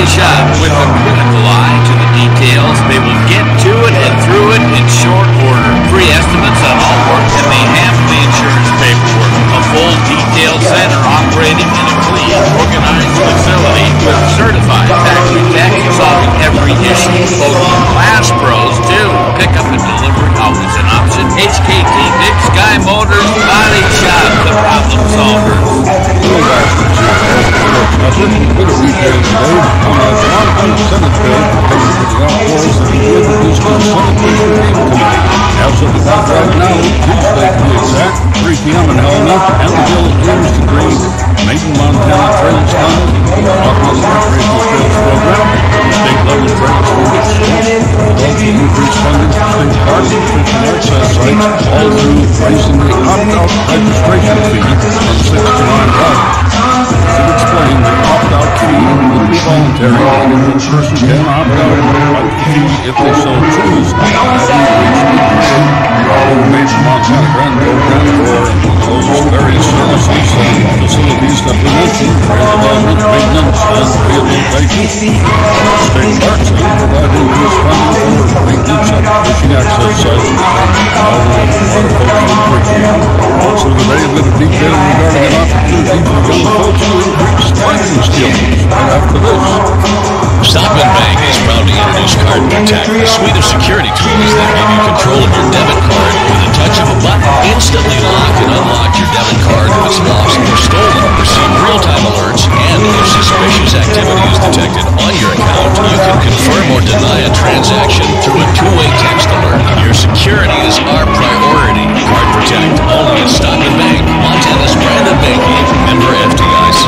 shop. With a critical eye to the details, they will get to it and through it in short order. Free estimates on all work, and they handle the insurance paperwork. A full detailed center operating in a clean, organized facility with certified factory techs solving every issue. Local Glass Pros, too. Pickup and delivery always an option. HKT Big Sky Motors Body Shop, the problem solvers. Bit of retail today on a Montana Senate bill pertaining to the outdoors that will introduce to the Senate Review Committee. As of the clock right now, Tuesday to be exact, 3 p.m. in Helena, and the bill appears to bring Maiden Montana Trails Fund, the Montana Recreational Trails Program, the state level trails for its also increased funding for state parks and fishing access sites, all through raising the opt-out registration fee from $6 to $9. To explain, the opt-out fee will be voluntary, and a person can opt out of the fee if they so choose. Major Montana Grant Program for those various services and facilities that we mentioned, trail development, maintenance, and rehabilitation. State parks will provide increased funding for maintenance and fishing access sites also today, a bit of detail regarding an opportunity for young folks to increase climbing skills right after this. Stockman Bank is proud to introduce Card Protect, a suite of security tools that give you control of your debit card with a touch of a button. Instantly lock and unlock your debit card if it's lost or stolen. Receive real-time alerts, and if suspicious activity is detected on your account, you can confirm or deny a transaction through a two-way text alert. Your security is our priority. Card Protect, only at Stockman Bank, Montana's branded banking, member FDIC.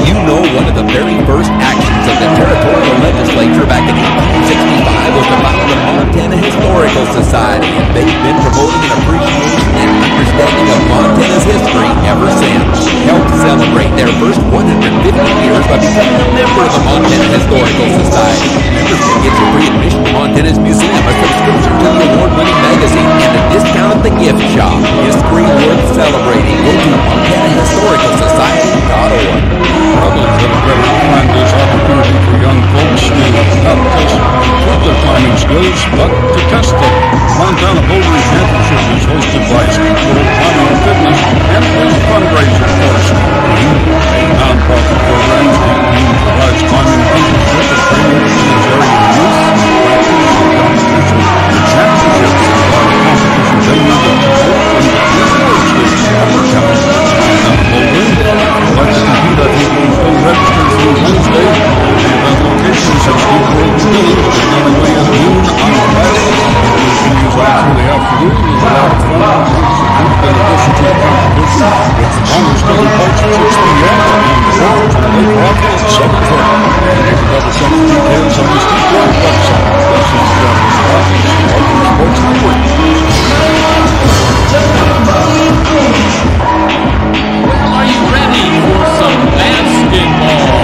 You know, one of the very first actions of the territorial legislature back in 1865 was to found the Montana Historical Society, and they've been promoting an appreciation and understanding of Montana's history ever since. Help celebrate their first 150 years by becoming a member of the Montana Historical Society. Members can get your free admission to Montana's museum, a subscription to the award-winning magazine, and a discount at the gift shop. History worth celebrating. Go to MontanaHistoricalSociety.org. Others that have better find this opportunity for young folks to not just improve their climbing skills, but to test them. Montana Bouldering Championship is hosted by School Climbing and Fitness and is a fundraiser for SCOOL, a non-profit program that provides climbing mentorship and training in this area of youth, practice, and competition. The championships are a competition venue that promotes and rewards this effort. Montana Bouldering would like to compete at the registered through Wednesday. The event locations at Steep Road Village, beginning away at noon on Friday. Continues on through the afternoon with a lot of fun. In addition to the competition, with honors taking place at 6 p.m. and the Road to Lake Rocky at 7:30. You can double check the details on the Steep Road website. This is Travis Rocky, Sports Network. Are you ready for some basketball?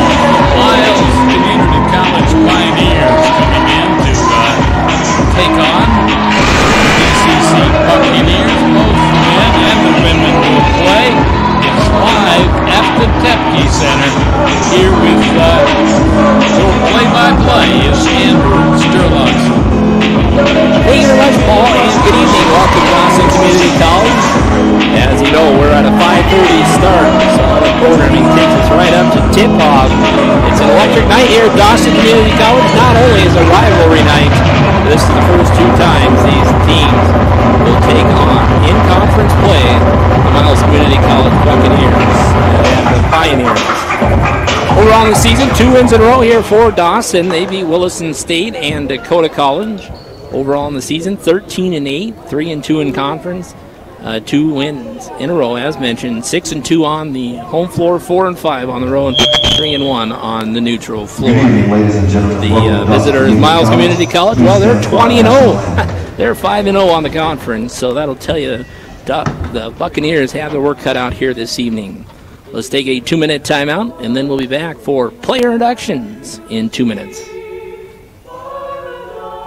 Miles Community College Pioneers coming in to take on BCC Buccaneers. Both men and the women will play. It's live at the Tepke Center. Here with your play-by-play is Andrew Sturluson. Thank you very much, Paul, and good evening. Welcome to Dawson Community College. As you know, we're at a 5:30 start, so the programming takes us right up to tip-off. It's an electric night here at Dawson Community College. Not only is a rivalry night, this is the first 2 times these teams will take on in-conference play the Miles Community College Buccaneers and the Pioneers. Overall in the season, 2 wins in a row here for Dawson. They beat Williston State and Dakota College. Overall in the season, 13-8, 3-2 in conference. 2 wins in a row, as mentioned. 6-2 on the home floor, 4-5 on the road, 3-1 on the neutral floor. The visitor is Miles Community College. Well, they're 20-0. They're 5-0 on the conference, so that'll tell you the Buccaneers have their work cut out here this evening. Let's take a 2-minute timeout, and then we'll be back for player introductions in 2 minutes.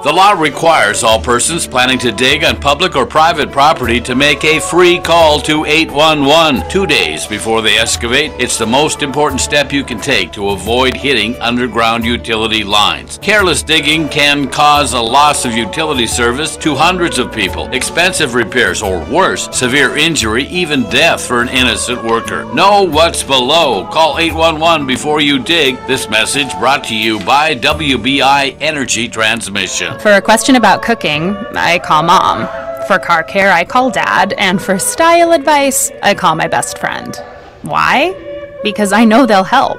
The law requires all persons planning to dig on public or private property to make a free call to 811 2 days before they excavate. It's the most important step you can take to avoid hitting underground utility lines. Careless digging can cause a loss of utility service to hundreds of people, expensive repairs, or worse, severe injury, even death for an innocent worker. Know what's below. Call 811 before you dig. This message brought to you by WBI Energy Transmission. For a question about cooking, I call Mom. For car care, I call Dad. And for style advice, I call my best friend. Why? Because I know they'll help.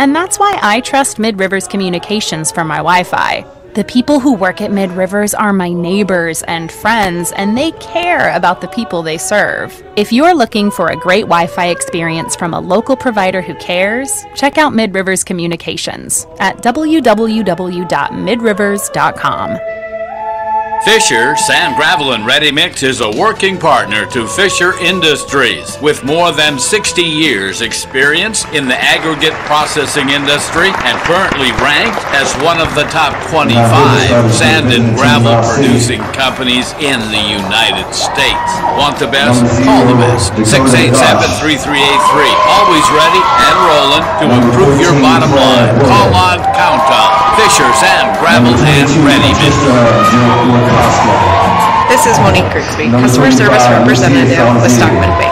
And that's why I trust Mid-Rivers Communications for my Wi-Fi. The people who work at Mid-Rivers are my neighbors and friends, and they care about the people they serve. If you're looking for a great Wi-Fi experience from a local provider who cares, check out Mid-Rivers Communications at www.midrivers.com. Fisher Sand, Gravel, and Ready Mix is a working partner to Fisher Industries. With more than 60 years experience in the aggregate processing industry and currently ranked as one of the top 25 sand and gravel producing companies in the United States. Want the best? Call the best. 687-3383. Always ready and rolling to improve your bottom line. Call on, count on. Fisher Sand, Gravel, and Ready Mix. This is Monique Grigsby, Customer Service Representative with Stockman Bank.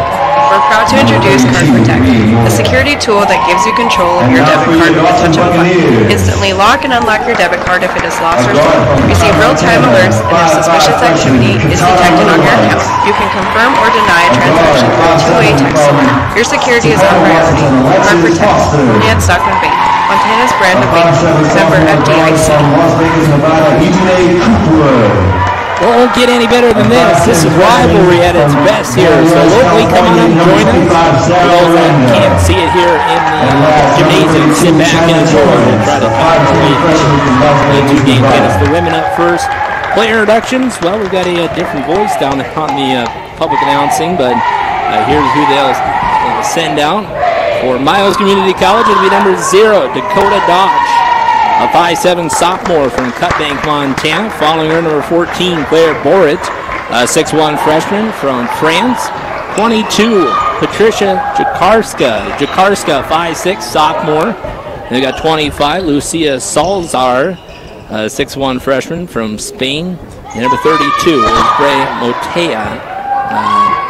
We're proud to introduce Card Protect, a security tool that gives you control of your debit card with a touch of a button. Instantly lock and unlock your debit card if it is lost or stolen. Receive real-time alerts, and if suspicious activity is detected on your account, you can confirm or deny a transaction through a two-way text alert. Your security is our priority. Card Protect, only at Stockman Bank, Montana's brand of banking, member FDIC. Won't get any better than this. This is rivalry at its best here. So locally, come on up, join us. For those that can't see it here in the gymnasium, sit back and enjoy and try to concentrate the two games. Get us the women up first. Player introductions. Well, we've got a different voice down on the public announcing, but here's who they'll send out. For Miles Community College, it'll be number 0, Dakota Dodge. A 5'7" sophomore from Cutbank, Montana. Following her, number 14, Claire Borit. A 6'1" freshman from France. 22, Patricia Jakarska. Jakarska, 5'6", sophomore. And we got 25, Lucia Salzar. 6'1" freshman from Spain. And number 32 is Bray Motea.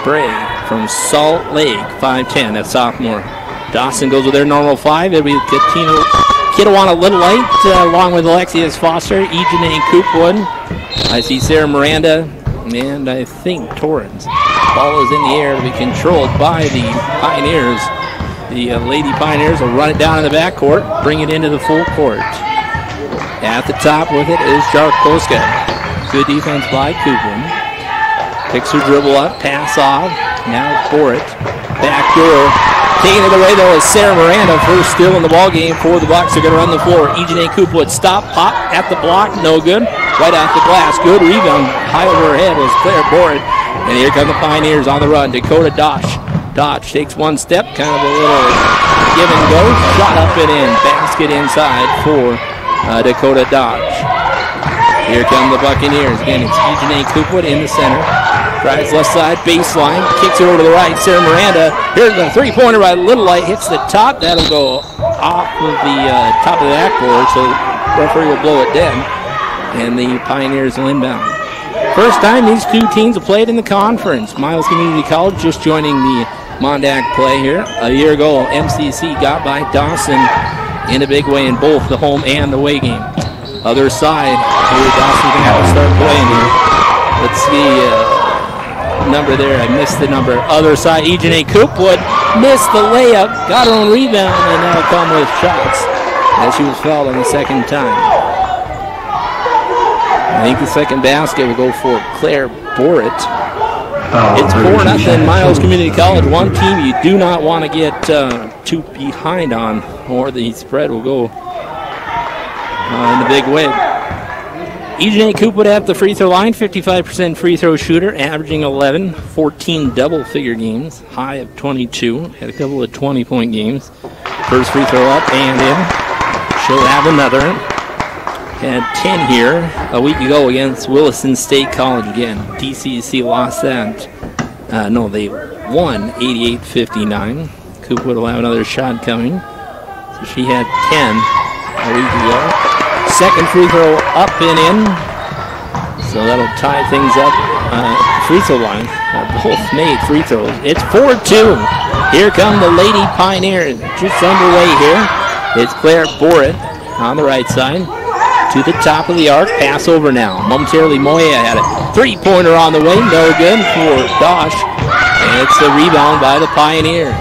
Bray from Salt Lake, 5'10", that's sophomore. Dawson goes with their normal 5. It'll be Kittiwana Little Light, along with Alexius Foster, Ejane Coopwood. I see Sarah Miranda, and I think Torrance. Ball is in the air to be controlled by the Pioneers. The Lady Pioneers will run it down in the backcourt, bring it into the full court. At the top with it is Jarkoska. Good defense by Coopwood. Picks her dribble up, pass off. Now for it. Backdoor. Taking it away, though, is Sarah Miranda. First steal in the ball game for the Bucks. They're going to run the floor. Ejane Coopwood stop, pop at the block. No good. Right off the glass. Good rebound. High over her head was Claire Board. And here come the Pioneers on the run. Dakota Dodge. Dodge takes one step. Kind of a little give and go. Shot up and in. Basket inside for Dakota Dodge. Here come the Buccaneers. Again, it's Ejane Coopwood in the center. Drives left side, baseline, kicks it over to the right. Sarah Miranda, here's the three-pointer by Little Light, hits the top. That'll go off of the top of the backboard, so the referee will blow it dead. And the Pioneers will inbound. First time these two teams have played in the conference. Miles Community College just joining the Mondac play here. A year ago, MCC got by Dawson in a big way in both the home and the away game. Other side, Dawson's going to have to start playing here. Let's see. Number there, I missed the number. Other side, Ejane Coopwood missed the layup, got her own rebound, and now come with shots as she was fouled on the second time. I think the second basket will go for Claire Borit. It's 4-0 Miles Community College. One team you do not want to get too behind on, or the spread will go in the big way. Ejane Coopwood at the free throw line, 55% free throw shooter, averaging 11, 14 double-figure games, high of 22, had a couple of 20-point games. First free throw up and in. She'll have another. had 10 here a week ago against Williston State College again. DCC lost that. No, they won 88-59. Coopwood will have another shot coming. So she had 10 a week ago. Second free throw up and in. So that'll tie things up. Free throw line. Both made free throws. It's 4-2. Here come the Lady Pioneers. Just underway here. It's Claire Borrett on the right side. To the top of the arc. Pass over now. Momentarily Moya had it. Three-pointer on the way. No good for Dosh. And it's a rebound by the Pioneers.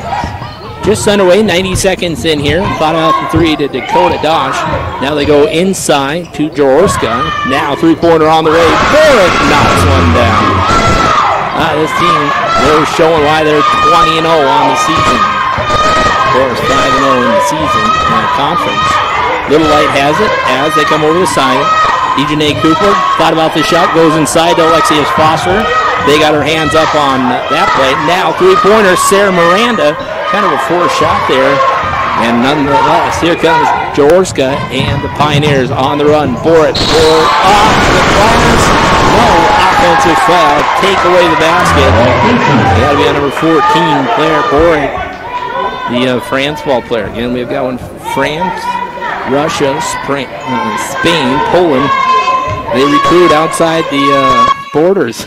Just underway, 90 seconds in here. Fought out the three to Dakota Dosh. Now they go inside to Jaworska. Now three-pointer on the way. Borrett knocks one down. This team, they're showing why they're 20-0 on the season. Of course, 5-0 in the season conference. Little Light has it as they come over the side. Ejanae Cooper thought about the shot, goes inside to Alexius Foster. They got her hands up on that play. Now three-pointer, Sarah Miranda. Kind of a forced shot there. And nonetheless, here comes Jaworska and the Pioneers on the run. Borrett off the glass. No offensive foul. Take away the basket. That'll be on number 14, Claire Borrett, the France ball player. Again, we've got one France, Russia, Spain, Poland. They recruit outside the borders,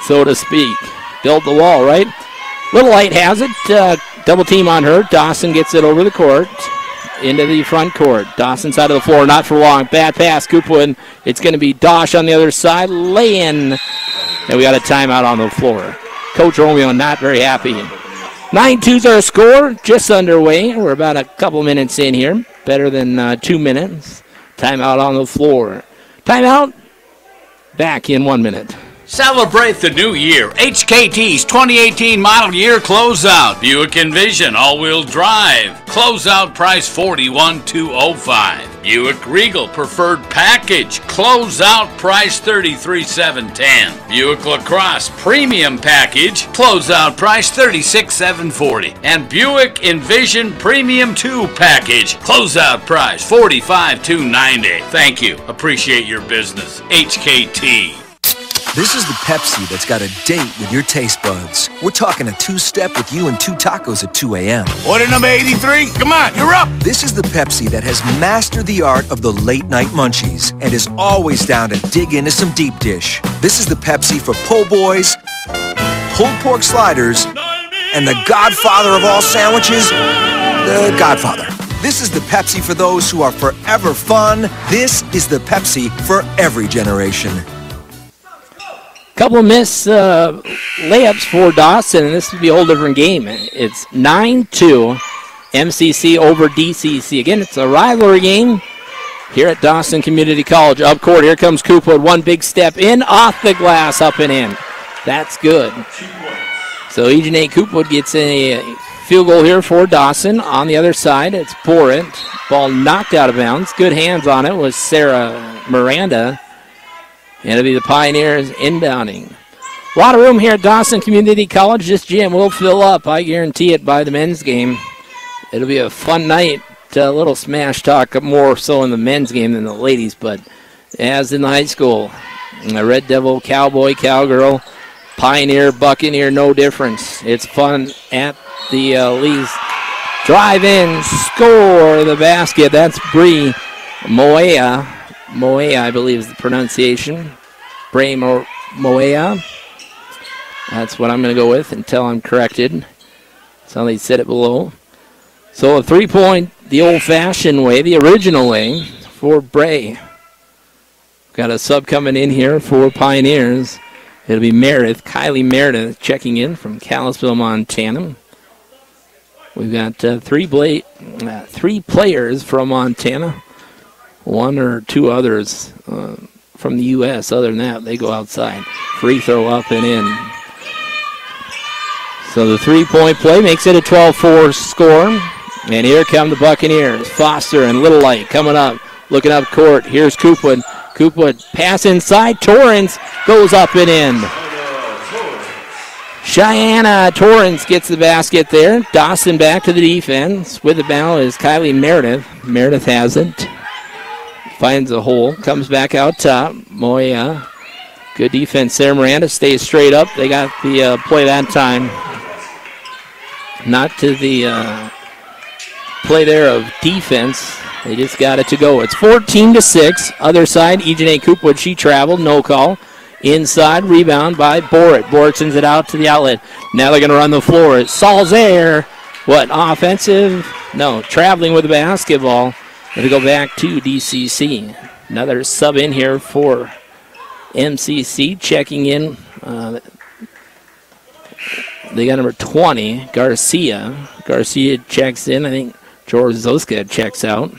so to speak. Build the wall, right? Little Light has it. Double team on her. Dawson gets it over the court. Into the front court. Dawson side of the floor. Not for long. Bad pass. Coopwood. It's going to be Dosh on the other side. Lay-in. And we got a timeout on the floor. Coach Romeo not very happy. 9-2's our score. Just underway. We're about a couple minutes in here. Better than 2 minutes. Timeout on the floor. Timeout. Back in 1 minute. Celebrate the new year. HKT's 2018 model year closeout. Buick Envision all-wheel drive. Closeout price $41,205. Buick Regal Preferred Package. Closeout price $33,710. Buick LaCrosse Premium Package. Closeout price $36,740. And Buick Envision Premium 2 Package. Closeout price $45,290. Thank you. Appreciate your business. HKT. This is the Pepsi that's got a date with your taste buds. We're talking a two-step with you and two tacos at 2 a.m. Order number 83. Come on, you're up. This is the Pepsi that has mastered the art of the late-night munchies and is always down to dig into some deep dish. This is the Pepsi for po' boys, pulled pork sliders, and the godfather of all sandwiches, the Godfather. This is the Pepsi for those who are forever fun. This is the Pepsi for every generation. Couple of missed layups for Dawson, and this would be a whole different game. It's 9-2, MCC over DCC. Again, it's a rivalry game here at Dawson Community College. Up court, here comes Coopwood. One big step in, off the glass, up and in. That's good. So Ejanae Coopwood gets a field goal here for Dawson. On the other side, it's Borrett. Ball knocked out of bounds. Good hands on it was Sarah Miranda. And it'll be the Pioneers inbounding. A lot of room here at Dawson Community College. This gym will fill up, I guarantee it, by the men's game. It'll be a fun night. A little smash talk, more so in the men's game than the ladies, but as in the high school, the Red Devil, Cowboy, Cowgirl, Pioneer, Buccaneer, no difference. It's fun at the Lee's. Drive in, score the basket. That's Bree Moea. Moea, I believe, is the pronunciation. Bray Moea. That's what I'm going to go with until I'm corrected. So they said it below. So a 3-point, the old-fashioned way, the original way for Bray. Got a sub coming in here for Pioneers. It'll be Meredith, Kylie Meredith, checking in from Kalispell, Montana. We've got three players from Montana. One or two others from the U.S. Other than that, they go outside. Free throw up and in. So the 3-point play makes it a 12-4 score. And here come the Buccaneers. Foster and Little Light coming up, looking up court. Here's Coopwood. Coopwood pass inside. Torrance goes up and in. Cheyenne Torrance gets the basket there. Dawson back to the defense. With the ball is Kylie Meredith. Meredith has it. finds a hole, comes back out top. Moya, good defense there. Miranda stays straight up. They got the play that time. Not to the play there of defense. They just got it to go. It's 14-6. Other side, Ejanae Coopwood, she traveled, no call. Inside, rebound by Boritt. Boritt sends it out to the outlet. Now they're going to run the floor. It's Salzer. What, offensive? No, traveling with the basketball. They go back to DCC. Another sub in here for MCC. Checking in. They got number 20, Garcia. Garcia checks in. I think George Zoska checks out.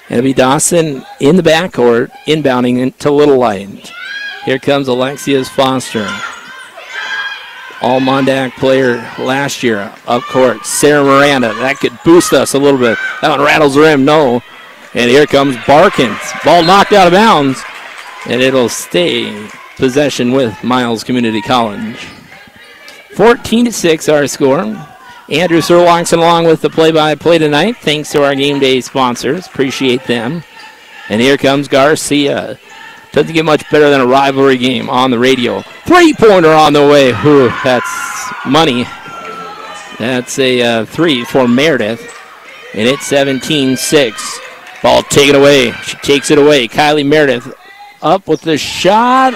It'll be Dawson in the backcourt, inbounding into Little Light. Here comes Alexius Foster. All Mondac player last year up court. Sarah Miranda. That could boost us a little bit. That one rattles the rim. No. And here comes Barkins. Ball knocked out of bounds. And it'll stay possession with Miles Community College. 14-6 our score. Andrew Serlongson along with the play-by-play tonight. Thanks to our game day sponsors. Appreciate them. And here comes Garcia. Doesn't get much better than a rivalry game on the radio. Three-pointer on the way. Ooh, that's money. That's a 3 for Meredith. And it's 17-6. Ball taken away. She takes it away. Kylie Meredith up with the shot.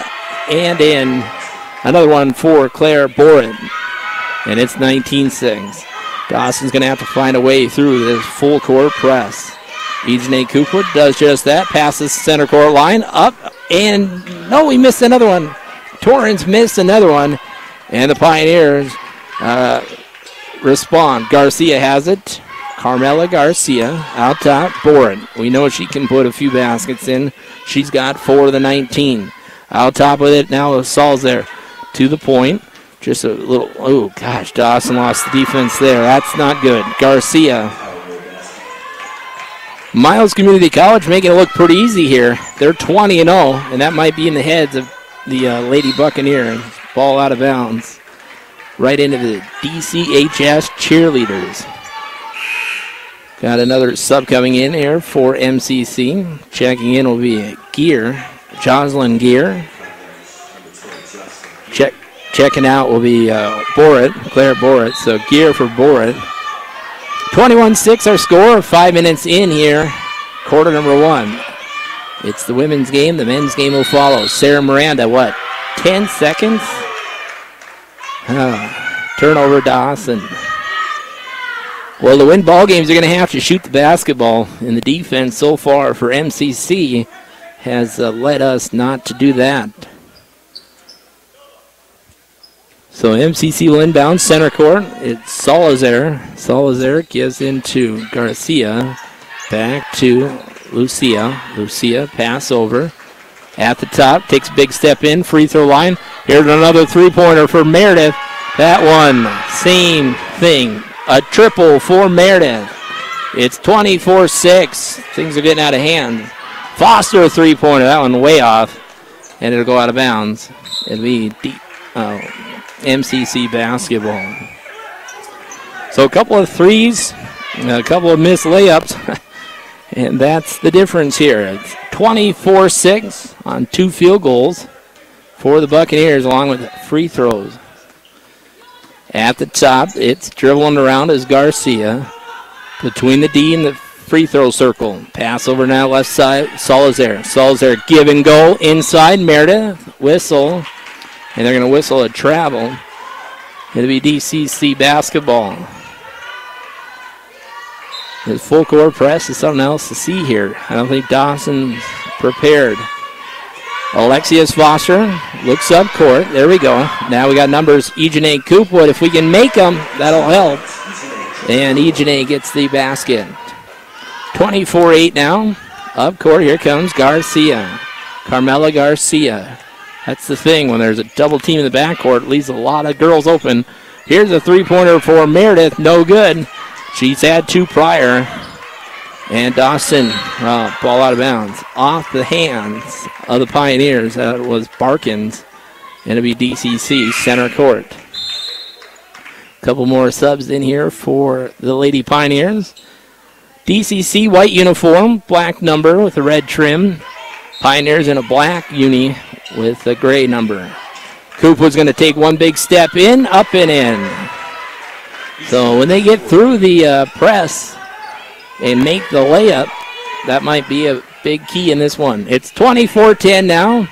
And in. Another one for Claire Boritt. And it's 19-6. Dawson's going to have to find a way through this full court press. Ejanae Coopwood does just that. Passes center court line. Up. And no, we missed another one. Torrance missed another one. And the Pioneers respond. Garcia has it. Carmela Garcia out top. Boritt. We know she can put a few baskets in. She's got 4 of the 19. Out top with it now. Saul's there to the point. Just a little. Oh, gosh. Dawson lost the defense there. That's not good. Garcia. Miles Community College making it look pretty easy here. They're 20-0, and that might be in the heads of the Lady Buccaneers. Ball out of bounds. Right into the DCHS cheerleaders. Got another sub coming in here for MCC. Checking in will be Gear, Jocelyn Gear. Checking out will be Boritt, Claire Boritt. So Gear for Boritt. 21-6 our score. 5 minutes in here. Quarter number 1. It's the women's game. The men's game will follow. Sarah Miranda, what, 10 seconds? Turnover Dawson. Well, to win ball games, you're going to have to shoot the basketball. And the defense so far for MCC has led us not to do that. So MCC will inbound center court. It's Salazar. Salazar gives into Garcia. Back to Lucia. Lucia pass over. At the top. Takes a big step in. Free throw line. Here's another three-pointer for Meredith. That one, same thing. A triple for Meredith. It's 24-6. Things are getting out of hand. Foster a three-pointer. That one way off. And it'll go out of bounds. It'll be MCC basketball. So a couple of threes, a couple of missed layups, and that's the difference here. It's 24-6 on 2 field goals for the Buccaneers, along with free throws. At the top, it's dribbling around as Garcia between the D and the free throw circle. Pass over now left side, Salazar. Salazar give and go inside, Meredith, whistle. And they're going to whistle a travel. It'll be DCC basketball. The full court press is something else to see here. I don't think Dawson's prepared. Alexius Foster looks up court. There we go. Now we got numbers Ejanae Coopwood. If we can make them, that'll help. And Ejanae gets the basket. 24-8 now. Up court, here comes Garcia. Carmela Garcia. That's the thing, when there's a double team in the backcourt, it leaves a lot of girls open. Here's a three-pointer for Meredith, no good. She's had 2 prior. And Dawson, ball out of bounds. Off the hands of the Pioneers, that was Barkins. And it'll be DCC center court. A couple more subs in here for the Lady Pioneers. DCC white uniform, black number with a red trim. Pioneers in a black uni with a gray number. Coopwood's going to take one big step in, up and in. So when they get through the press and make the layup, that might be a big key in this one. It's 24-10 now.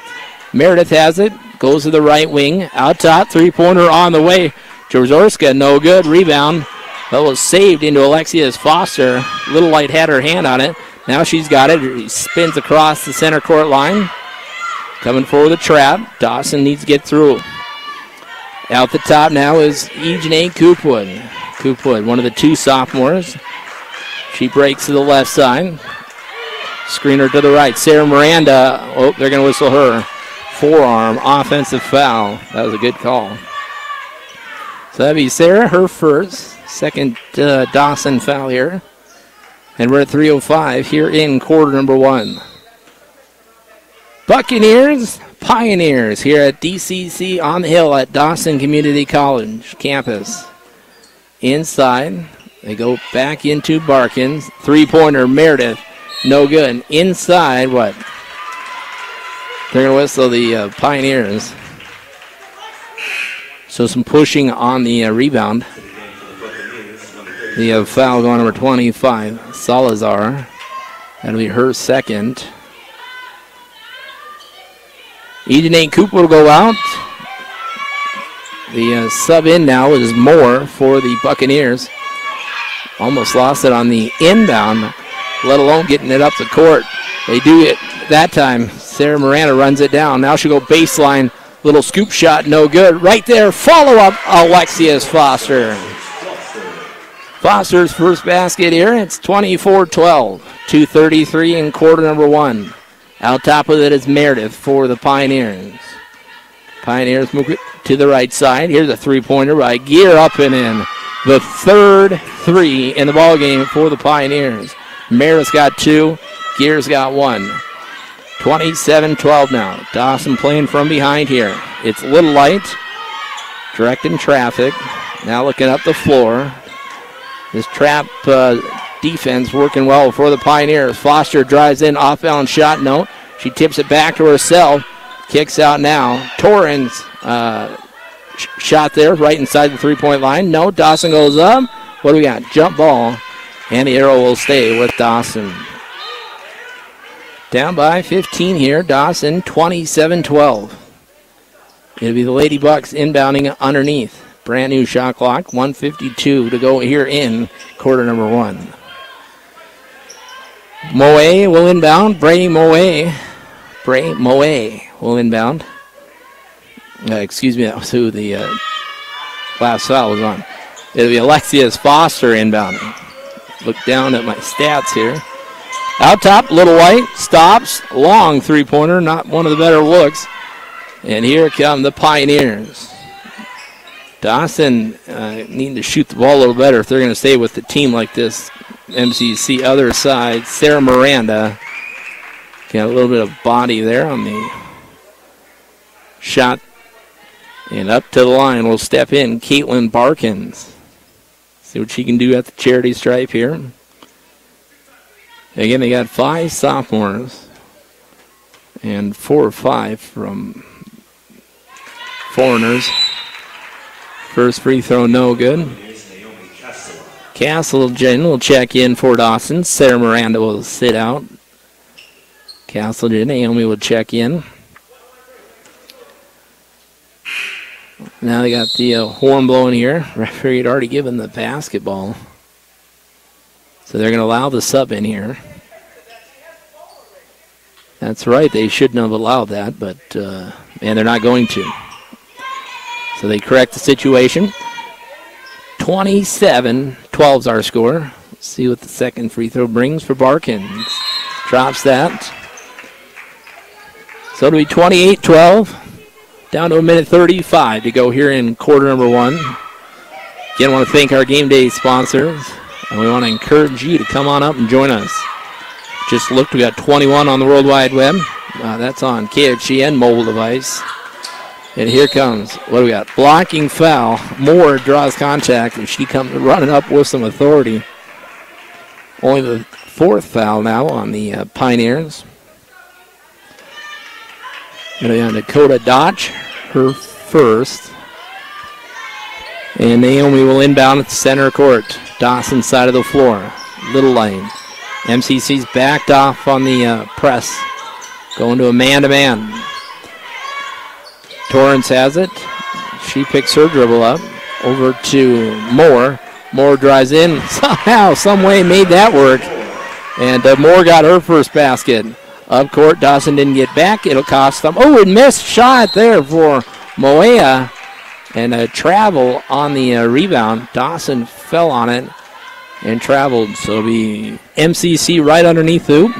Meredith has it, goes to the right wing. Out top, three-pointer on the way. Jozorska, no good. Rebound. That was saved into Alexia's Foster. Little Light had her hand on it. Now she's got it. She spins across the center court line. Coming for the trap. Dawson needs to get through. Out the top now is Ejane Coopwood. Coopwood, one of the two sophomores. She breaks to the left side. Screener to the right. Sarah Miranda. Oh, they're going to whistle her. Forearm, offensive foul. That was a good call. So that'd be Sarah, her first. Second Dawson foul here. And we're at 3:05 here in quarter number one. Buccaneers, Pioneers here at DCC on the hill at Dawson Community College campus. Inside, they go back into Barkins. Three-pointer, Meredith, no good. Inside, what? They're going to whistle the Pioneers. So some pushing on the rebound. The foul going number 25, Salazar. That'll be her second. Ejane Cooper will go out. The sub in now is Moore for the Buccaneers. Almost lost it on the inbound, let alone getting it up the court. They do it that time. Sarah Miranda runs it down. Now she'll go baseline. Little scoop shot, no good. Right there, follow-up, Alexia's Foster. Foster's first basket here. It's 24-12. 2:33 in quarter number one. Out top of it is Meredith for the Pioneers. Pioneers move it to the right side. Here's a three-pointer by Gear, up and in. The third three in the ballgame for the Pioneers. Meredith's got two. Gear's got one. 27-12 now. Dawson playing from behind here. It's Little Light directing traffic. Now looking up the floor. This trap defense working well for the Pioneers. Foster drives in, off-balance shot, no. She tips it back to herself. Kicks out now. Torrens shot there right inside the three-point line. No, Dawson goes up. What do we got? Jump ball. And the arrow will stay with Dawson. Down by 15 here. Dawson 27-12. It'll be the Lady Bucks inbounding underneath. Brand new shot clock. 1:52 to go here in quarter number one. Moe will inbound. Bray Moe will inbound. Excuse me, that was who the last foul was on. It'll be Alexia's Foster inbounding. Look down at my stats here. Out top, Little White stops. Long three-pointer, not one of the better looks. And here come the Pioneers. Dawson needing to shoot the ball a little better if they're going to stay with the team like this. MCC other side, Sarah Miranda. Got a little bit of body there on the shot. And up to the line will step in Caitlin Barkins. See what she can do at the charity stripe here. Again, they got 5 sophomores and 4 or 5 from foreigners. First free throw, no good. Castleton will check in for Dawson. Sarah Miranda will sit out. Castleton, Naomi will check in. Now they got the horn blowing here. Referee had already given the basketball. So they're going to allow the sub in here. That's right, they shouldn't have allowed that, but and they're not going to. So they correct the situation. 27-12 is our score. Let's see what the second free throw brings for Barkins. Drops that. So it'll be 28-12. Down to a minute 35 to go here in quarter number one. Again, I want to thank our game day sponsors. And we want to encourage you to come on up and join us. Just looked, we got 21 on the World Wide Web. That's on KHGN mobile device. And here comes, what do we got? Blocking foul. Moore draws contact, and she comes running up with some authority. Only the 4th foul now on the Pioneers. Going to be on Dakota Dodge, her first. And Naomi will inbound at the center court. Dawson side of the floor. Little lane. MCC's backed off on the press. Going to a man-to-man. Torrance has it. She picks her dribble up. Over to Moore. Moore drives in. Somehow, some way made that work. And Moore got her first basket. Up court, Dawson didn't get back. It'll cost them. Oh, and missed shot there for Moea. And a travel on the rebound. Dawson fell on it and traveled. So it'll be MCC right underneath hoop.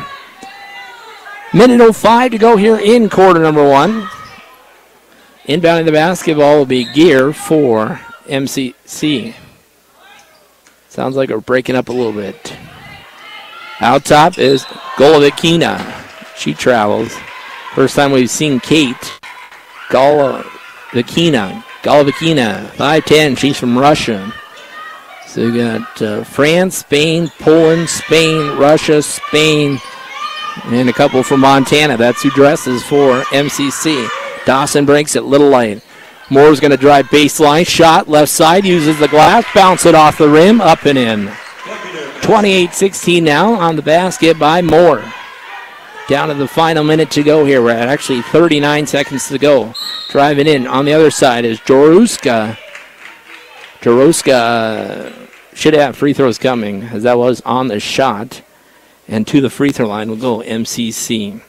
Minute 05 to go here in quarter number 1. Inbounding the basketball will be Gear for MCC. Sounds like we're breaking up a little bit. Out top is Golovikina. She travels. First time we've seen Kate Golovikina. 5'10". She's from Russia. So we got France, Spain, Poland, Spain, Russia, Spain, and a couple from Montana. That's who dresses for MCC. Dawson breaks it, little lane. Moore's going to drive baseline. Shot, left side, uses the glass. Bounce it off the rim, up and in. 28-16 now on the basket by Moore. Down to the final minute to go here. We're at actually 39 seconds to go. Driving in on the other side is Joruska. Joruska should have free throws coming, as that was on the shot. And to the free throw line will go MCC.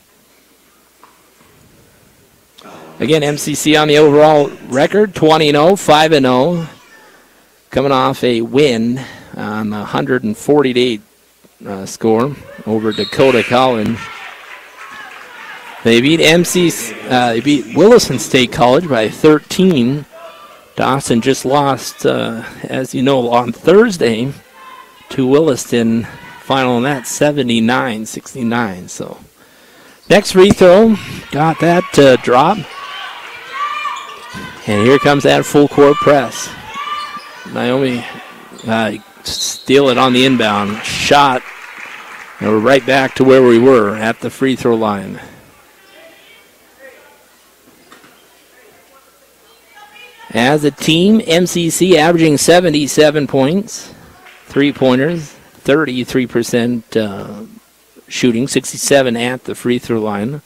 Again, MCC on the overall record, 20-0, 5-0. Coming off a win on the 148 score over Dakota College. They beat they beat Williston State College by 13. Dawson just lost, as you know, on Thursday to Williston. Final on that, 79-69. So next free throw, got that drop. And here comes that full court press. Naomi steal it on the inbound. Shot. And we're right back to where we were at the free throw line. As a team, MCC averaging 77 points, 3-pointers, 33% shooting, 67 at the free throw line.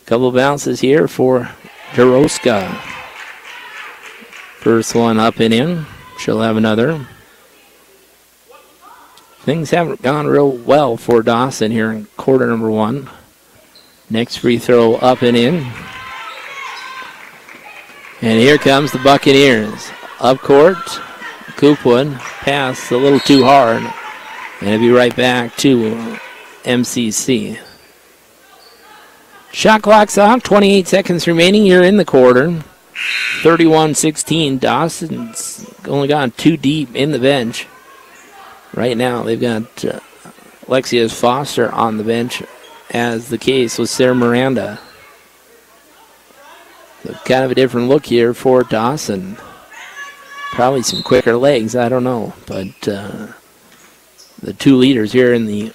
Couple of bounces here for Jaroska. First one up and in. She'll have another. Things haven't gone real well for Dawson here in quarter number 1. Next free throw up and in. And here comes the Buccaneers. Up court, Coopwood pass a little too hard. And it'll be right back to MCC. Shot clock's off, 28 seconds remaining here in the quarter. 31-16. Dawson's only gone 2 deep in the bench. Right now they've got Alexia Foster on the bench, as the case with Sarah Miranda. So kind of a different look here for Dawson. Probably some quicker legs, I don't know. But the two leaders here in the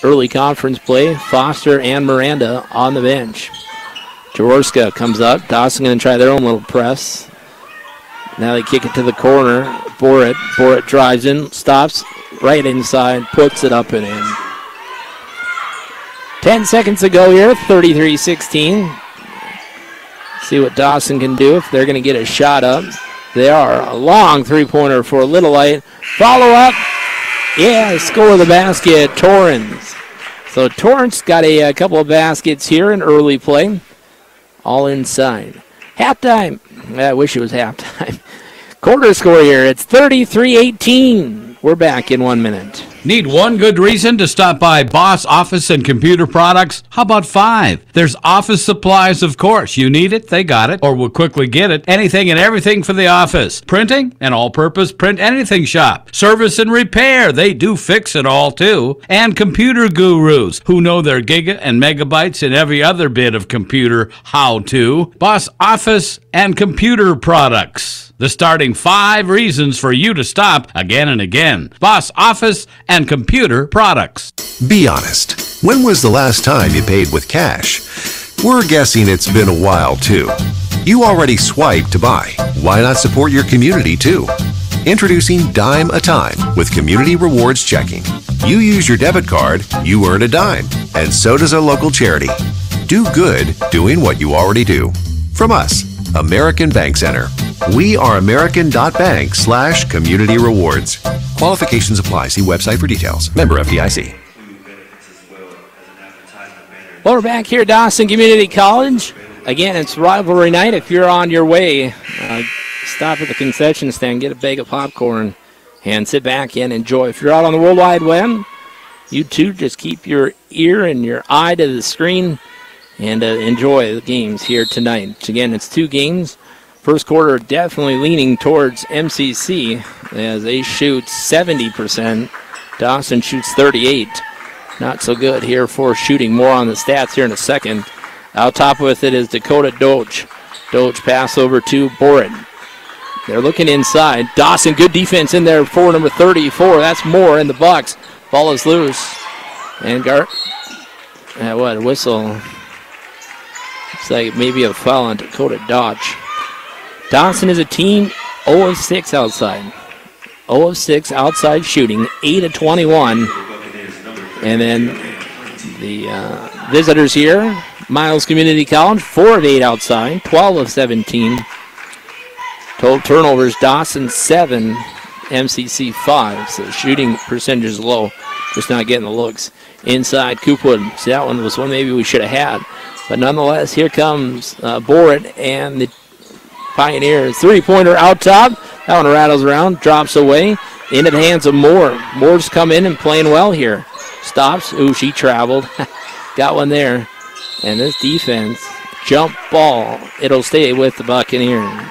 early conference play, Foster and Miranda on the bench. Jaworska comes up. Dawson going to try their own little press. Now they kick it to the corner. Borit. Borit drives in, stops right inside, puts it up and in. 10 seconds to go here, 33-16. See what Dawson can do if they're going to get a shot up. They are. A long three-pointer for Little Light. Follow up. Yeah, score the basket, Torrance. So Torrance got a couple of baskets here in early play. All inside. Halftime. I wish it was halftime. Quarter score here. It's 33-18. We're back in 1 minute. Need one good reason to stop by Boss Office and Computer Products? How about 5? There's office supplies, of course. You need it, they got it, or will quickly get it. Anything and everything for the office. Printing, an all-purpose print anything shop. Service and repair, they do fix it all too. And computer gurus who know their giga and megabytes and every other bit of computer how-to. Boss Office and Computer Products. The starting 5 reasons for you to stop again and again. Boss Office and Computer Products. Be honest. When was the last time you paid with cash? We're guessing it's been a while, too. You already swiped to buy. Why not support your community, too? Introducing Dime a Time with Community Rewards Checking. You use your debit card, you earn a dime, and so does a local charity. Do good doing what you already do. From us, American Bank Center. We are american.bank/community rewards. Qualifications apply. See website for details. Member FDIC. Well, we're back here at Dawson Community College. Again, it's rivalry night. If you're on your way, stop at the concession stand, get a bag of popcorn, and sit back and enjoy. If you're out on the World Wide Web, you too, just keep your ear and your eye to the screen and enjoy the games here tonight. Again, it's 2 games. First quarter definitely leaning towards MCC as they shoot 70%. Dawson shoots 38%. Not so good here for shooting. More on the stats here in a second. Out top with it is Dakota Doge. Doge pass over to Borit. They're looking inside. Dawson, good defense in there for number 34. That's Moore in the Bucks. Ball is loose. And a whistle. Looks like maybe a foul on Dakota Dodge. Dawson is a team 0 of 6 outside. 0 of 6 outside shooting, 8 of 21. And then the visitors here, Miles Community College, 4 of 8 outside, 12 of 17. Total turnovers, Dawson 7, MCC 5. So shooting percentage is low, just not getting the looks. Inside, Coopwood. See, that one was one maybe we should have had. But nonetheless, here comes Borit and the Pioneers. 3-pointer out top. That one rattles around, drops away. Into the hands of Moore. Moore's come in and playing well here. Stops. Ooh, she traveled. Got one there. And this defense, jump ball. It'll stay with the Buccaneers.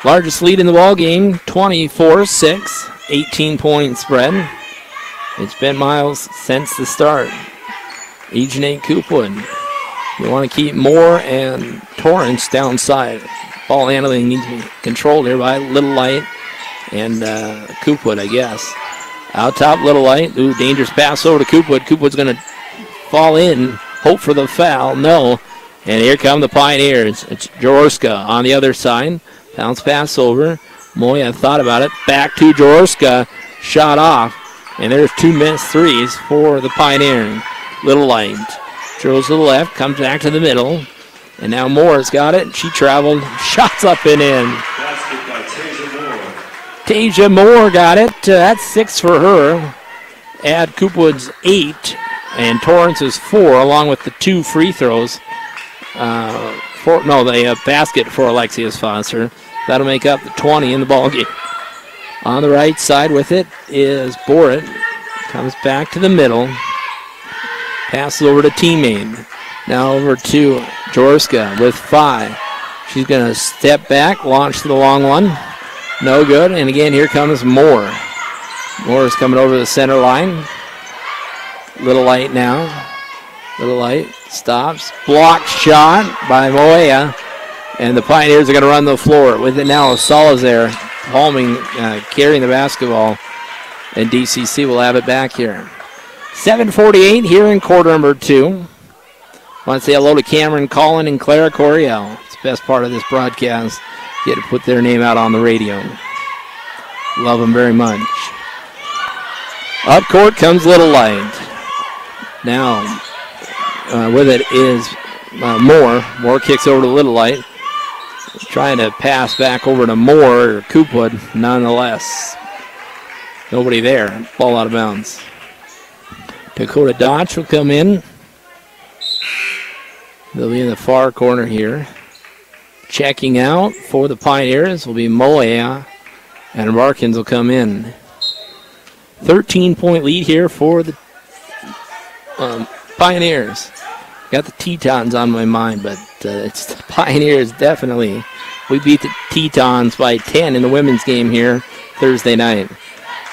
Largest lead in the ball game, 24-6, 18-point spread. It's been Miles since the start. Eugene Coopwood. You want to keep Moore and Torrance downside. Ball handling needs to be controlled here by Little Light and Coopwood, I guess. Out top, Little Light. Ooh, dangerous pass over to Coopwood. Coopwood's going to fall in, hope for the foul. No. And here come the Pioneers. It's Jaworska on the other side. Bounce pass over. Moya thought about it. Back to Jaworska. Shot off. And there's 2 missed threes for the Pioneers. Little Light throws to the left, comes back to the middle. And now Moore's got it. She traveled. Shots up and in. Tasia Moore got it. That's 6 for her. Add Coopwood's 8. And Torrance's 4, along with the 2 free throws. The basket for Alexius Foster. That'll make up the 20 in the ballgame. On the right side with it is Borit. Comes back to the middle. Passes over to teammate. Now over to Jaworska with 5. She's going to step back, launch to the long one. No good. And again, here comes Moore. Moore's coming over the center line. Little Light now. Little Light stops. Blocked shot by Moya. And the Pioneers are going to run the floor. With it now, Salazar palming, carrying the basketball. And DCC will have it back here. 7:48 here in quarter number 2. Want to say hello to Cameron Collin and Clara Coriel. It's the best part of this broadcast. Get to put their name out on the radio. Love them very much. Up court comes Little Light. Now, with it is Moore. Moore kicks over to Little Light. Trying to pass back over to Moore or Coopwood. Nonetheless, nobody there. Ball out of bounds. Dakota Dodge will come in. They'll be in the far corner here. Checking out for the Pioneers will be Moya, and Markins will come in. 13-point lead here for the Pioneers. Got the Tetons on my mind, but it's the Pioneers definitely. We beat the Tetons by 10 in the women's game here Thursday night.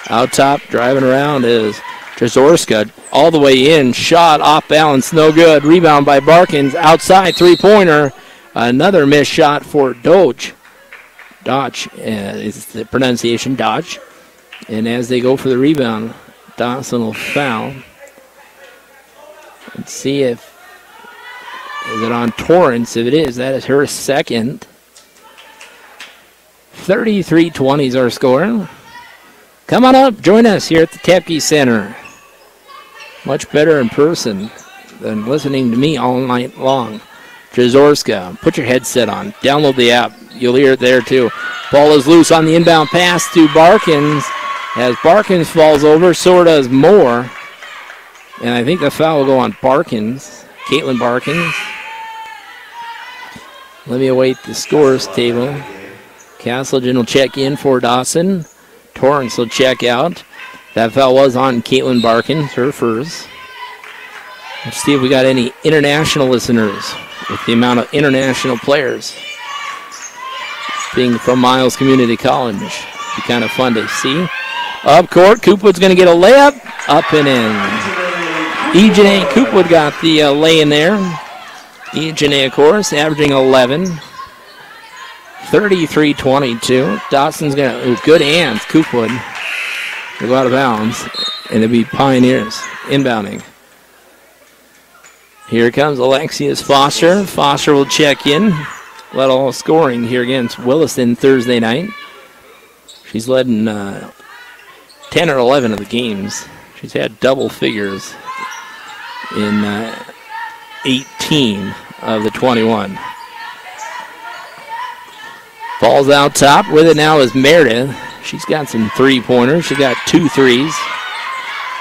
Out top, driving around is Jaworska all the way in. Shot off balance, no good. Rebound by Barkins. Outside, 3-pointer. Another missed shot for Dodge. Dodge is the pronunciation, Dodge. And as they go for the rebound, Dawson will foul. Let's see is it on Torrance? If it is, that is her second. 33-20 is our score. Come on up, join us here at the Tepke Center. Much better in person than listening to me all night long. Jazorska, put your headset on. Download the app. You'll hear it there too. Ball is loose on the inbound pass to Barkins. As Barkins falls over, so does Moore. And I think the foul will go on Barkins. Caitlin Barkins. Let me await the scores table. Castleton will check in for Dawson. Torrance will check out. That foul was on Caitlin Barkins, her first. Let's see if we got any international listeners with the amount of international players being from Miles Community College. Be kind of fun to see. Up court, Coopwood's going to get a layup. Up and in. Ejanae Coopwood got the lay in there. Ejanae, of course, averaging 11. 33-22. Dawson's got good hands. Coopwood will go out of bounds. And it'll be Pioneers inbounding. Here comes Alexius Foster. Foster will check in. Led all scoring here against Williston Thursday night. She's led in 10 or 11 of the games. She's had double figures in 18 of the 21. Ball's out top. With it now is Meredith. She's got some three-pointers. She got 2 threes.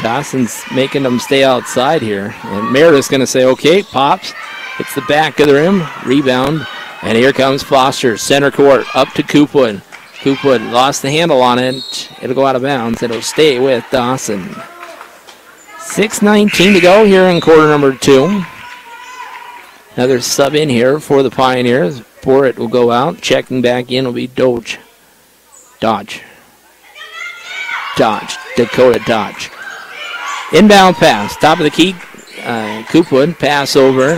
Dawson's making them stay outside here. And Meredith's going to say, okay, pops. Hits the back of the rim. Rebound. And here comes Foster. Center court. Up to Coopwood. Coopwood lost the handle on it. It'll go out of bounds. It'll stay with Dawson. 6:19 to go here in quarter number 2. Another sub in here for the Pioneers. Borrett will go out. Checking back in will be Dodge. Dakota Dodge. Inbound pass. Top of the key. Coopwood. Pass over.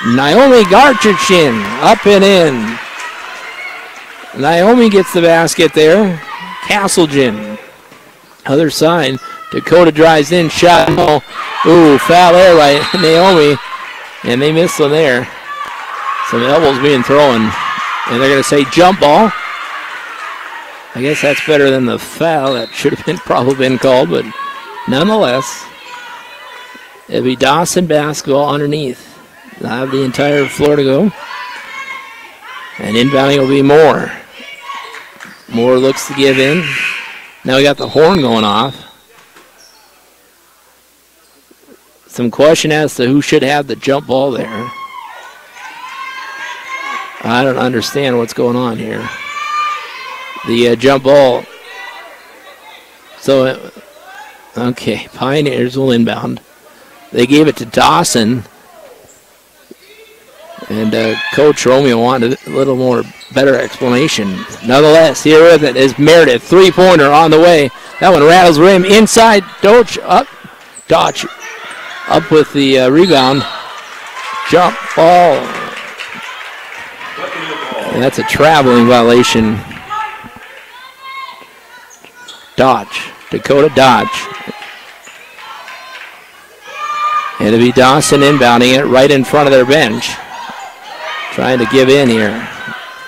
Naomi Garchichin. Up and in. Naomi gets the basket there. Castleton. Other side. Dakota drives in. Shot. No. Ooh, foul there by Naomi. And they missed one there. Some elbows being thrown. And they're going to say jump ball. I guess that's better than the foul. That should have probably been called, but nonetheless, it'll be Dawson basketball underneath. They'll have the entire floor to go. And inbounding will be Moore. Moore looks to give in. Now we got the horn going off. Some question as to who should have the jump ball there. I don't understand what's going on here. The jump ball. So, okay, Pioneers will inbound. They gave it to Dawson. And Coach Romeo wanted a little more better explanation. Nonetheless, here with it is Meredith. Three-pointer on the way. That one rattles rim inside. Dodge up. Dodge up with the rebound. Jump ball. And that's a traveling violation. Dakota Dodge. And it'll be Dawson inbounding it right in front of their bench. Trying to give in here.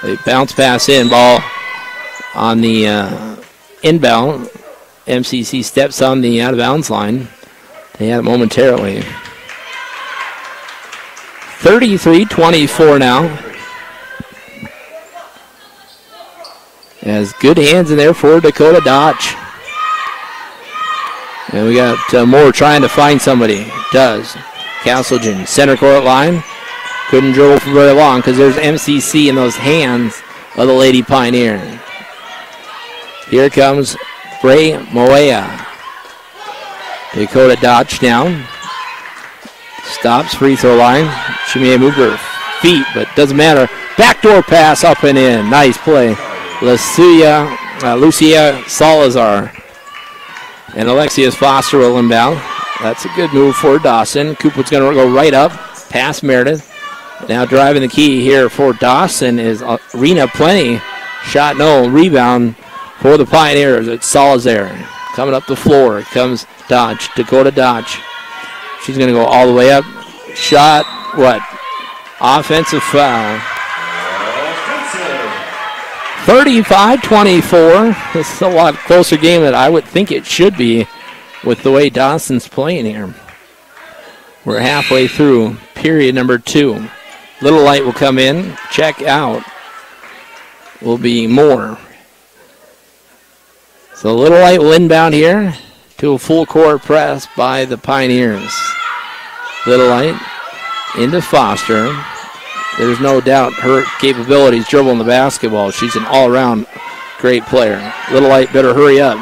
They bounce pass in. Ball on the inbound. MCC steps on the out of bounds line. They had it momentarily. 33-24 now. Has good hands in there for Dakota Dodge. And we got Moore trying to find somebody. Does. Castleton, center court line. Couldn't dribble for very long because there's MCC in those hands of the Lady Pioneer. Here comes Bray Moea. Dakota Dodge down. Stops, free throw line. She may have moved her feet, but doesn't matter. Backdoor pass up and in. Nice play. Lucia Salazar. And Alexius Foster will inbound. That's a good move for Dawson. Cooper's going to go right up. Pass Meredith. Now driving the key here for Dawson is Rena Plenty. Shot no, rebound for the Pioneers. It's Salazar. Coming up the floor comes Dodge, Dakota Dodge. She's going to go all the way up. Shot, what? Offensive foul. 35-24. This is a lot closer game than I would think it should be with the way Dawson's playing here. We're halfway through period number 2. Little Light will come in. Check out will be Moore. So Little Light will inbound here to a full court press by the Pioneers. Little Light into Foster. There's no doubt her capabilities dribbling the basketball. She's an all-around great player. Little Light better hurry up.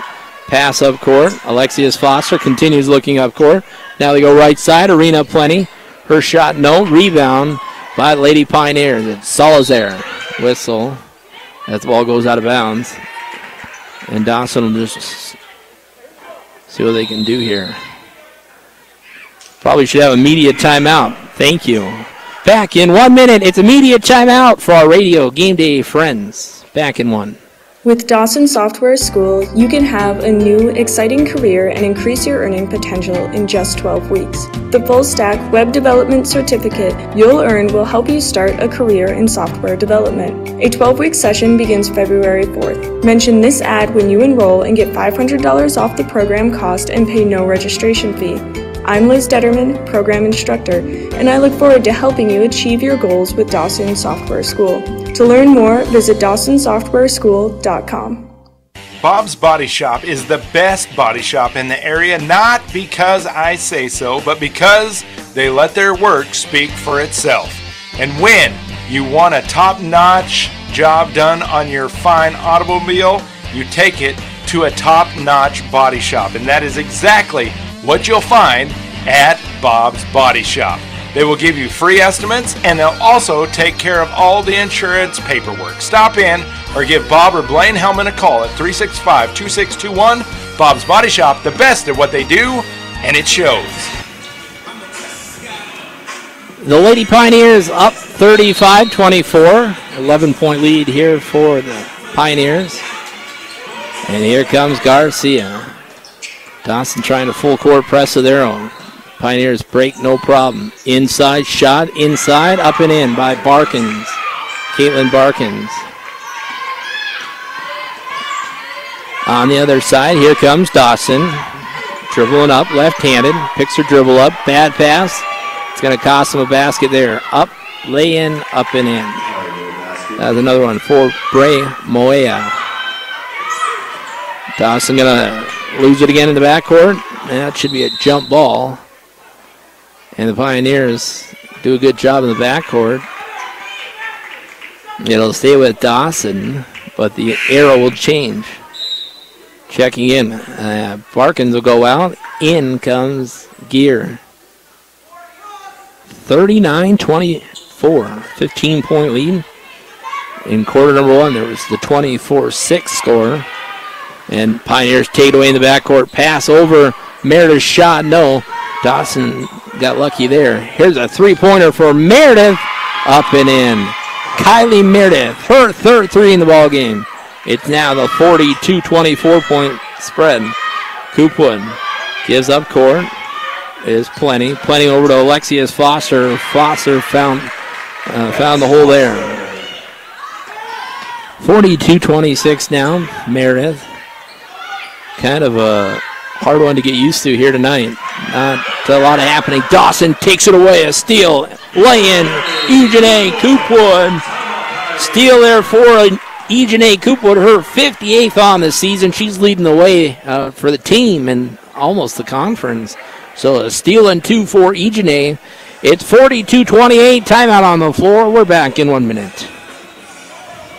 Pass up court. Alexius Foster continues looking up court. Now they go right side. Arena Plenty. Her shot no. Rebound by Lady Pioneers. It's Salazar. Whistle as the ball goes out of bounds. And Dawson will just see what they can do here. Probably should have immediate timeout. Thank you. Back in 1 minute. It's immediate timeout for our radio game day friends. Back in 1. With Dawson Software School, you can have a new, exciting career and increase your earning potential in just 12 weeks. The Full Stack Web Development Certificate you'll earn will help you start a career in software development. A 12-week session begins February 4th. Mention this ad when you enroll and get $500 off the program cost and pay no registration fee. I'm Liz Detterman, Program Instructor, and I look forward to helping you achieve your goals with Dawson Software School. To learn more, visit dawsonsoftwareschool.com. Bob's Body Shop is the best body shop in the area, not because I say so, but because they let their work speak for itself. And when you want a top-notch job done on your fine automobile, you take it to a top-notch body shop, and that is exactly what you'll find at Bob's Body Shop. They will give you free estimates, and they'll also take care of all the insurance paperwork. Stop in or give Bob or Blaine Hellman a call at 365-2621. Bob's Body Shop, the best at what they do, and it shows. The Lady Pioneers up 35-24. 11-point lead here for the Pioneers. And here comes Garcia. Dawson trying to full court press of their own. Pioneers break no problem. Inside shot, inside, up and in by Barkins. Caitlin Barkins. On the other side, here comes Dawson. Dribbling up, left-handed. Picks her dribble up, bad pass. It's going to cost him a basket there. Up, lay in, up and in. That's another one for Bray Moea. Dawson going to lose it again in the backcourt. That should be a jump ball. And the Pioneers do a good job in the backcourt. It'll stay with Dawson, but the arrow will change. Checking in. Barkins will go out. In comes Gear. 39-24. 15-point lead. In quarter number 1, there was the 24-6 score. And Pioneers take it away in the backcourt. Pass over. Meredith's shot. No. Dawson got lucky there. Here's a three-pointer for Meredith. Up and in. Kylie Meredith. Her third three in the ball game. It's now the 42-24 point spread. Coopwood gives up court. Is Plenty. Plenty over to Alexius Foster. Foster found the hole there. 42-26 now. Meredith. Kind of a hard one to get used to here tonight. Not a lot of happening. Dawson takes it away. A steal. Lay-in. Eugene Coopwood. Steal there for Eugene Coopwood. Her 58th on the season. She's leading the way for the team and almost the conference. So a steal and 2 for Eugene. It's 42-28. Timeout on the floor. We're back in 1 minute.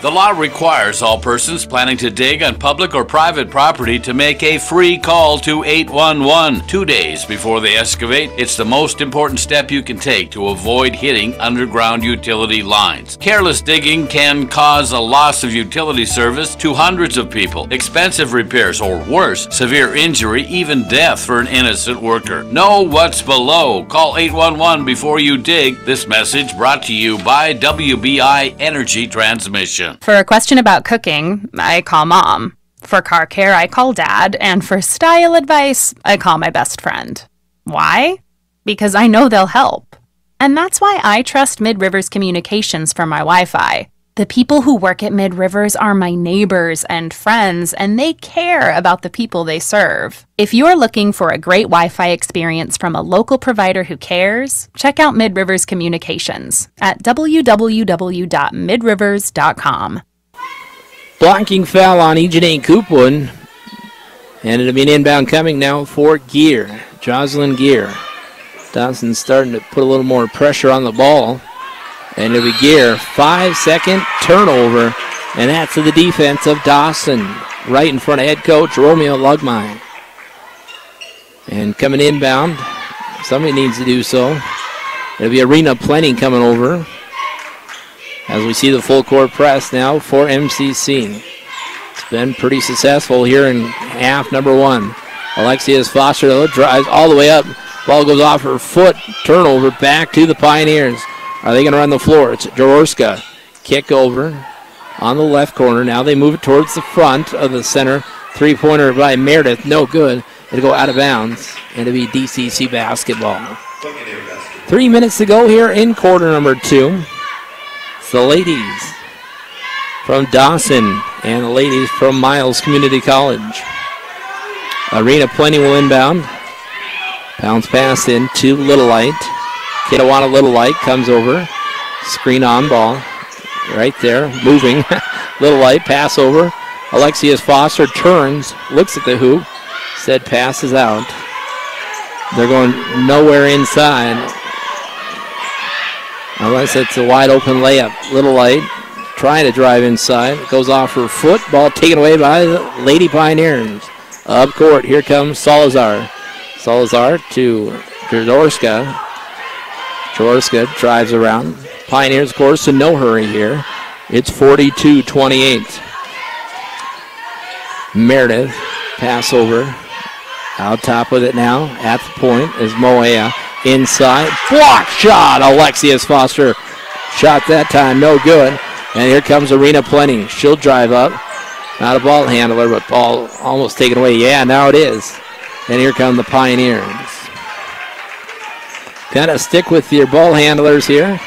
The law requires all persons planning to dig on public or private property to make a free call to 811 2 days before they excavate. It's the most important step you can take to avoid hitting underground utility lines. Careless digging can cause a loss of utility service to hundreds of people, expensive repairs, or worse, severe injury, even death for an innocent worker. Know what's below. Call 811 before you dig. This message brought to you by WBI Energy Transmission. For a question about cooking, I call Mom. For car care, I call Dad. And for style advice, I call my best friend. Why? Because I know they'll help. And that's why I trust Mid-Rivers Communications for my Wi-Fi. The people who work at Mid-Rivers are my neighbors and friends, and they care about the people they serve. If you're looking for a great Wi-Fi experience from a local provider who cares, check out Mid-Rivers Communications at www.midrivers.com. Blocking foul on Ejanae Coopwood. And it'll be an inbound coming now for Gear. Jocelyn Gear. Dawson's starting to put a little more pressure on the ball. And it'll be Gear. 5-second turnover. And that's to the defense of Dawson. Right in front of head coach Romeo Lugmine. And coming inbound. Somebody needs to do so. It'll be Arena Plenty coming over. As we see the full court press now for MCC. It's been pretty successful here in half number one. Alexius Foster though drives all the way up. Ball goes off her foot. Turnover back to the Pioneers. Are they going to run the floor? It's Jaworska. Kick over on the left corner. Now they move it towards the front of the center. Three-pointer by Meredith. No good. It'll go out of bounds. And it'll be DCC basketball. 3 minutes to go here in quarter number two. It's the ladies from Dawson and the ladies from Miles Community College. Arena Plenty will inbound. Bounce pass in to Little Light. Kittiwanda Little Light comes over. Screen on ball. Right there. Moving. Little Light pass over. Alexius Foster turns. Looks at the hoop. Said passes out. They're going nowhere inside. Unless it's a wide open layup. Little Light trying to drive inside. It goes off her foot. Ball taken away by the Lady Pioneers. Up court. Here comes Salazar. Salazar to Jaworska. Jaworska drives around. Pioneers, of course, in no hurry here. It's 42-28. Meredith, pass over. Out top with it now. At the point is Moea. Inside. Block shot. Alexius Foster. Shot that time. No good. And here comes Arena Plenty. She'll drive up. Not a ball handler, but ball almost taken away. Yeah, now it is. And here come the Pioneers. Kind of stick with your ball handlers here.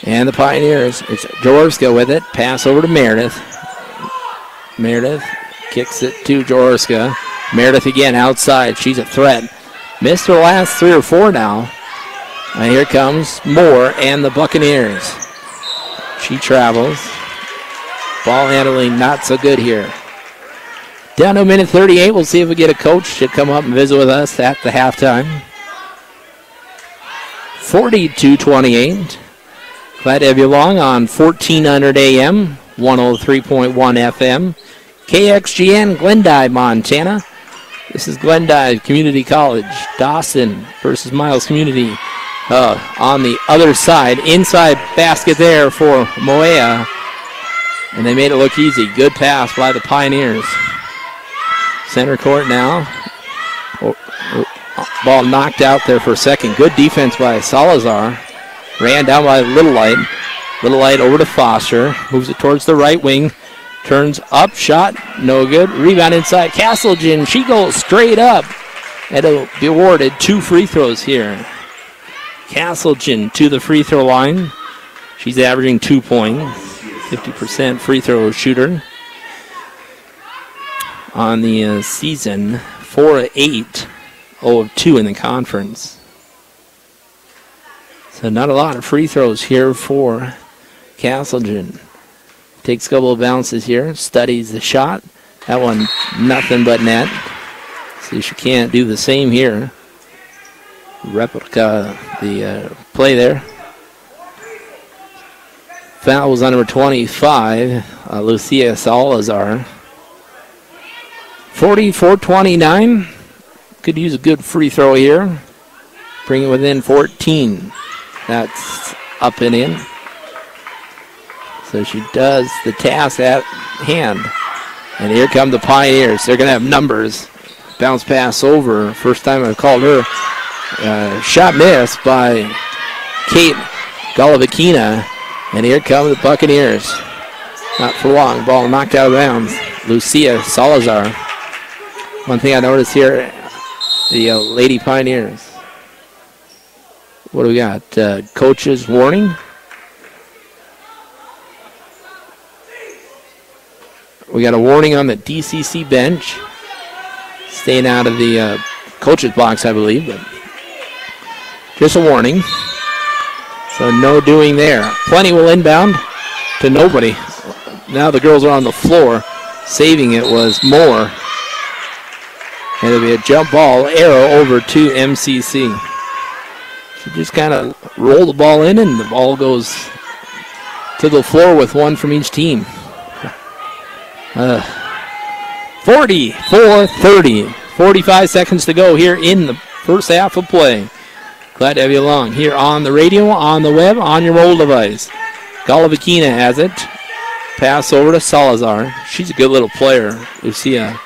And the Pioneers. It's Jaworska with it. Pass over to Meredith. Meredith kicks it to Jaworska. Meredith again outside. She's a threat. Missed her last 3 or 4 now. And here comes Moore and the Buccaneers. She travels. Ball handling not so good here. Down to a minute 38. We'll see if we get a coach to come up and visit with us at the halftime. 42-28. Glad to have you along on 1400 AM, 103.1 FM. KXGN, Glendive, Montana. This is Glendive Community College. Dawson versus Miles Community on the other side. Inside basket there for Moea. And they made it look easy. Good pass by the Pioneers. Center court now. Ball knocked out there for a second. Good defense by Salazar. Ran down by Little Light. Little Light over to Foster. Moves it towards the right wing. Turns up. Shot. No good. Rebound inside. Castleton. She goes straight up. And it'll be awarded 2 free throws here. Castleton to the free throw line. She's averaging 2 points. 50% free throw shooter. On the season, 4-8, 0-2 in the conference. So not a lot of free throws here for Castleton. Takes a couple of bounces here, studies the shot. That one, nothing but net. See, she can't do the same here. Replica the play there. Foul was on number 25, Lucia Salazar. 44-29. Could use a good free throw here. Bring it within 14. That's up and in. So she does the task at hand. And here come the Pioneers. They're going to have numbers. Bounce pass over. First time I've called her. Shot missed by Kate Golovakina. And here come the Buccaneers. Not for long. Ball knocked out of bounds. Lucia Salazar. One thing I noticed here, the Lady Pioneers. What do we got? Coach's warning. We got a warning on the DCC bench. Staying out of the coach's box, I believe. But just a warning. So no doing there. Plenty will inbound to nobody. Now the girls are on the floor. Saving it was Moore. And it'll be a jump ball, arrow over to MCC. So just kind of roll the ball in, and the ball goes to the floor with one from each team. 44-30. 45 seconds to go here in the first half of play. Glad to have you along here on the radio, on the web, on your mobile device. Golovakina has it. Pass over to Salazar. She's a good little player, Lucia.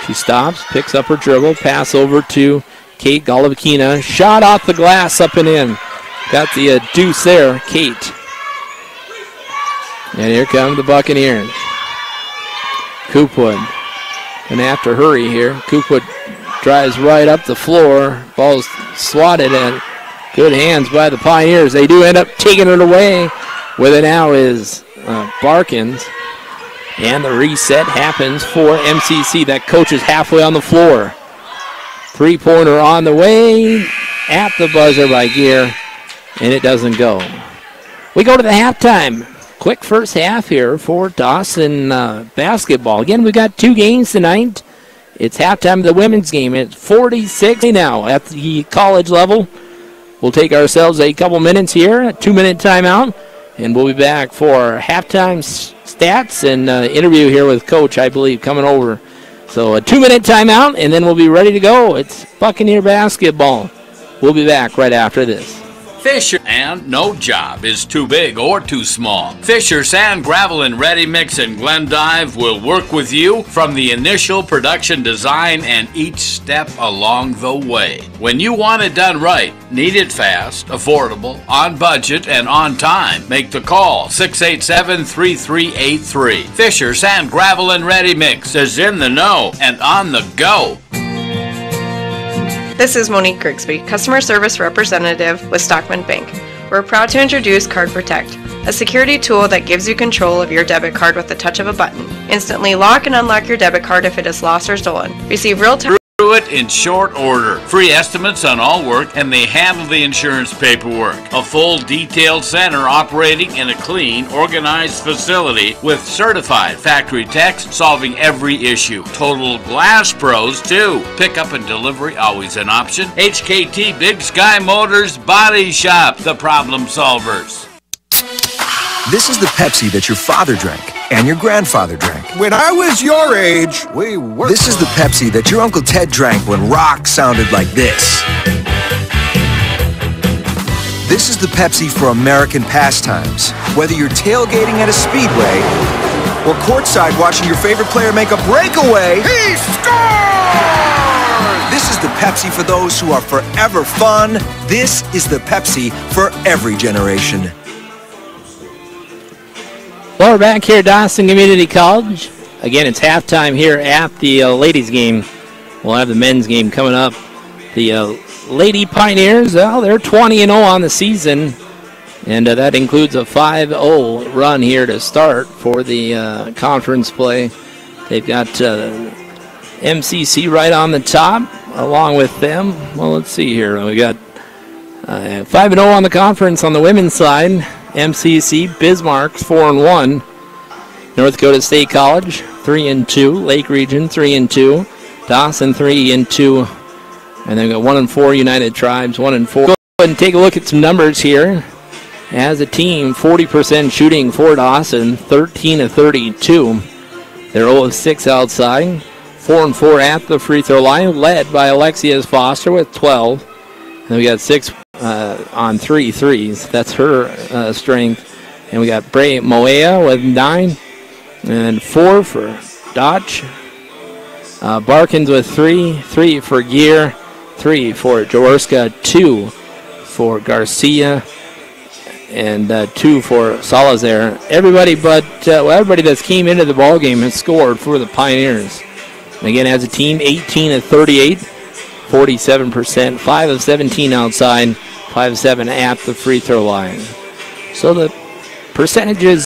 She stops, picks up her dribble, pass over to Kate Golovakina. Shot off the glass, up and in. Got the deuce there, Kate. And here come the Buccaneers. Coopwood gonna have to hurry here. Coopwood drives right up the floor. Ball's swatted and good hands by the Pioneers. They do end up taking it away. With it now is Barkins. And the reset happens for MCC. That coach is halfway on the floor. Three-pointer on the way. At the buzzer by Gear. And it doesn't go. We go to the halftime. Quick first half here for Dawson basketball. Again, we got two games tonight. It's halftime of the women's game. It's 46 now at the college level. We'll take ourselves a couple minutes here, a 2-minute timeout, and we'll be back for halftime stats and interview here with Coach, I believe, coming over. So a 2-minute timeout, and then we'll be ready to go. It's Buccaneer basketball. We'll be back right after this. Fisher, and no job is too big or too small. Fisher Sand, Gravel, and Ready Mix in Glendive will work with you from the initial production design and each step along the way. When you want it done right, need it fast, affordable, on budget, and on time, make the call 687-3383. Fisher Sand, Gravel, and Ready Mix is in the know and on the go. This is Monique Grigsby, Customer Service Representative with Stockman Bank. We're proud to introduce Card Protect, a security tool that gives you control of your debit card with the touch of a button. Instantly lock and unlock your debit card if it is lost or stolen. Receive real-time It in short order. Free estimates on all work, and they handle the insurance paperwork. A full detailed center operating in a clean, organized facility with certified factory techs solving every issue. Total Glass Pros too. Pickup and delivery always an option. HKT Big Sky Motors Body Shop, the problem solvers. This is the Pepsi that your father drank and your grandfather drank. When I was your age, we were. This is the Pepsi that your Uncle Ted drank when rock sounded like this. This is the Pepsi for American pastimes. Whether you're tailgating at a speedway or courtside watching your favorite player make a breakaway, He scored! this is the Pepsi for those who are forever fun. This is the Pepsi for every generation. Well, we're back here at Dawson Community College. Again, it's halftime here at the ladies' game. We'll have the men's game coming up. The Lady Pioneers, well, they're 20-0 on the season, and that includes a 5-0 run here to start for the conference play. They've got MCC right on the top, along with them. Well, let's see here. We got 5-0 on the conference on the women's side. MCC, Bismarck's 4-1. North Dakota State College 3-2. Lake Region 3-2. Dawson 3-2. And then we got 1-4 United Tribes 1-4. Go ahead and take a look at some numbers here as a team, 40% shooting for Dawson, 13 of 32. They're 0 of 6 outside, 4 and 4 at the free throw line, led by Alexius Foster with 12. And we got 6 on 3 threes. That's her strength. And we got Bray Moea with 9 and 4 for Dodge. Barkins with 3 for Gear, 3 for Jaworska, 2 for Garcia, and 2 for Salazar. Everybody that's came into the ball game has scored for the Pioneers. And again, as a team, 18 of 38, 47%, 5 of 17 outside, 5 of 7 at the free throw line. So the percentages